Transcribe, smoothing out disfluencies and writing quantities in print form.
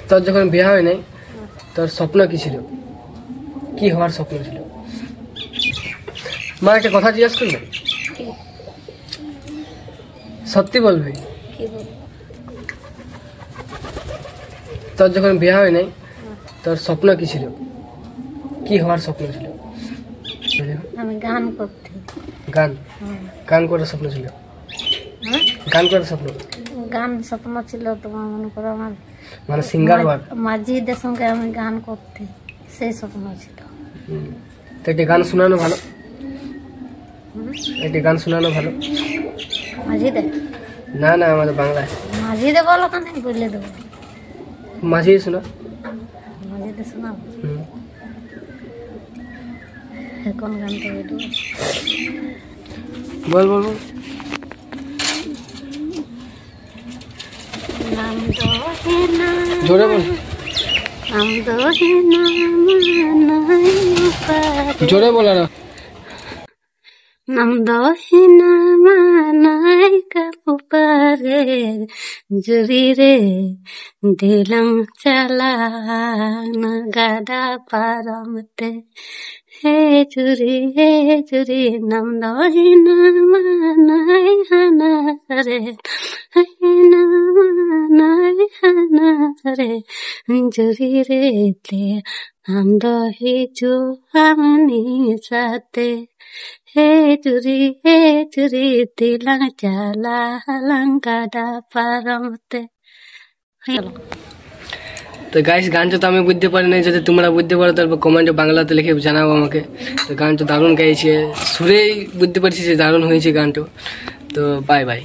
তোর যখন বিয়ে হয় নাই তোর স্বপ্ন কি ছিল, কি হওয়ার স্বপ্ন ছিল? মা একটা কথা জিজ্ঞাসা করবে, সত্যি বলবি? তোর যখন বিয়ে হয় নাই তোর স্বপ্ন কি ছিল, কি হওয়ার স্বপ্ন ছিল? আমি গান করতে। গান? গান করার স্বপ্ন ছিল? গান করার স্বপ্ন? গান স্বপ্ন ছিল তোমার মনে করো আমার মানে সিঙ্গার হওয়ার? মাঝিদের সঙ্গে আমি গান করতে, সেই স্বপ্ন ছিল। তো একটি গান শোনানো ভালো, একটি গান শোনানো ভালো। মাঝিদের? না না, আমাদের বাংলায়। মাঝিদের বলো কেন, বললে দেবো। মাঝি শোনা। মাঝিদের শোনাবো? কোন গানটা বলবো? বল বল বল। নাম দোহে না, জোরে বল। নাম দোহে না মানাই পারে, জোরে বল আর। নাম দোহে না মানাই কাবু পারে, জুরি রে দিলাম চালান গাডা পারমতে, হে জুরি নাম দোহে না মানাই হানা রে, না মানাই হানা রে, জুরি রে তে নাম দোহে জুহানি সাথে, হে জুরি দিলাম চালান গাডা পারমতে। তো গাইস, গানটা তো আমি বুঝতে পারি নাই, যদি তোমরা বুঝতে পারো তারপর কমেন্টে বাংলাতে লিখে জানাও আমাকে। তো গানটা দারুণ গাইছে, সুরেই বুঝতে পারছি যে দারুণ হয়েছে গানটা। তো বাই বাই।